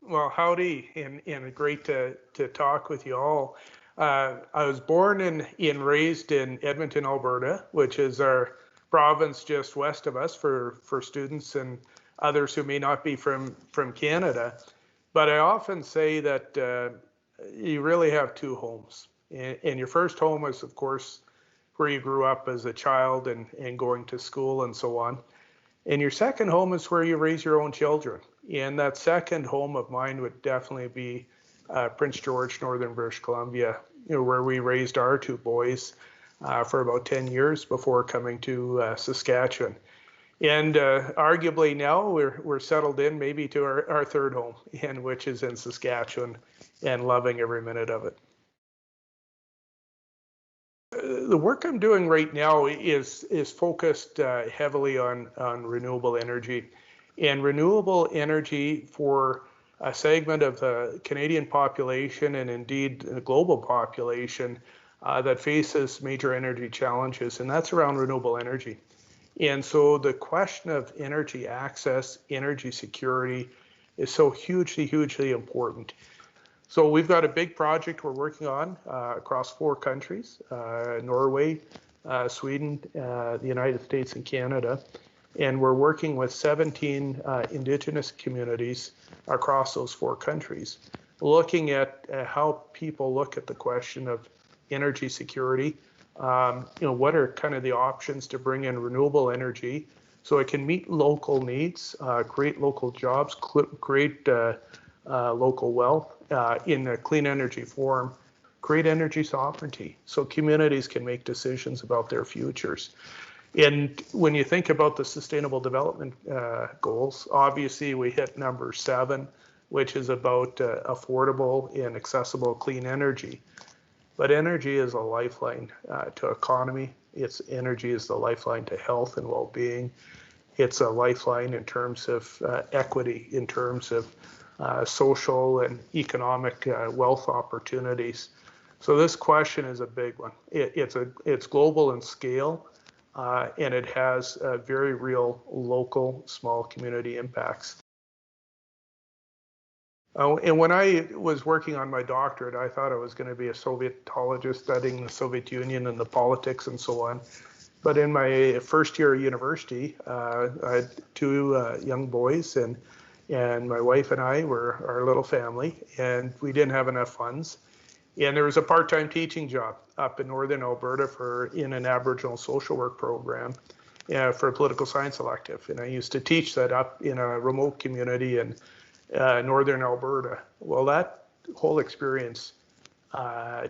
Well, howdy, and great to talk with you all. I was born and raised in Edmonton, Alberta, which is our province just west of us for students and others who may not be from Canada. But I often say that you really have two homes. And your first home is, of course, where you grew up as a child and going to school and so on. And your second home is where you raise your own children. And that second home of mine would definitely be Prince George, Northern British Columbia, where we raised our two boys for about 10 years before coming to Saskatchewan. And arguably now we're settled in maybe to our third home, and which is in Saskatchewan, and loving every minute of it. The work I'm doing right now is focused heavily on renewable energy, and renewable energy for a segment of the Canadian population and indeed the global population that faces major energy challenges, and that's around renewable energy. And so the question of energy access, energy security is so hugely important. So we've got a big project we're working on across 4 countries, Norway, Sweden, the United States, and Canada. And we're working with 17 Indigenous communities across those 4 countries, looking at how people look at the question of energy security. What are kind of the options to bring in renewable energy so it can meet local needs, create local jobs, create local wealth in a clean energy form, create energy sovereignty so communities can make decisions about their futures. And when you think about the Sustainable Development Goals, obviously we hit number 7, which is about affordable and accessible clean energy. But energy is a lifeline to economy. Energy is the lifeline to health and well-being. It's a lifeline in terms of equity, in terms of social and economic wealth opportunities. So this question is a big one. It's global in scale, and it has very real local small community impacts. And when I was working on my doctorate, I thought I was going to be a Sovietologist studying the Soviet Union and the politics and so on. But in my first year of university, I had 2 young boys, and my wife and I were our little family, and we didn't have enough funds. And there was a part-time teaching job up in northern Alberta in an Aboriginal social work program for a political science elective. And I used to teach that up in a remote community in northern Alberta. Well, that whole experience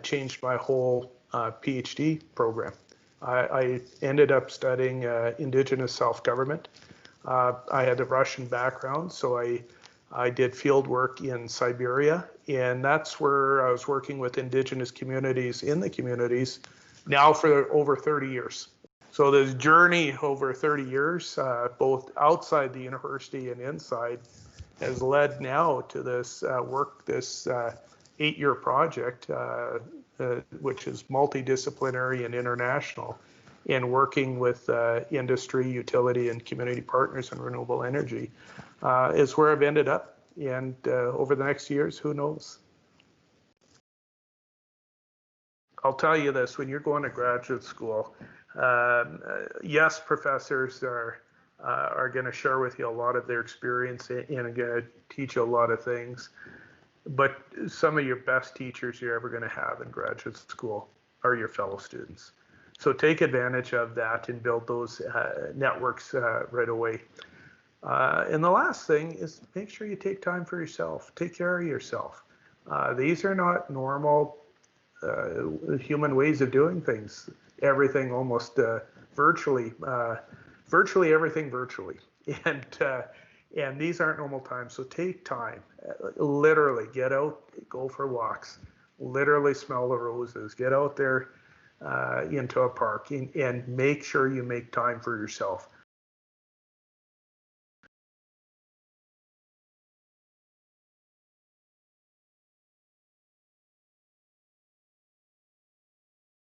changed my whole PhD program. I ended up studying Indigenous self-government. I had a Russian background, so I did field work in Siberia, and that's where I was working with Indigenous communities in the communities now for over 30 years. So this journey over 30 years, both outside the university and inside, has led now to this work, this 8-year project, which is multidisciplinary and international, in working with industry, utility, and community partners in renewable energy, is where I've ended up. And over the next years, who knows? I'll tell you this, when you're going to graduate school, yes, professors are going to share with you a lot of their experience and are going to teach you a lot of things. But some of your best teachers you're ever going to have in graduate school are your fellow students. So take advantage of that and build those networks right away. And the last thing is make sure you take time for yourself. Take care of yourself. These are not normal human ways of doing things. Everything almost virtually everything virtually. And these aren't normal times, so take time. Literally get out, go for walks, literally smell the roses, get out there into a park, and make sure you make time for yourself.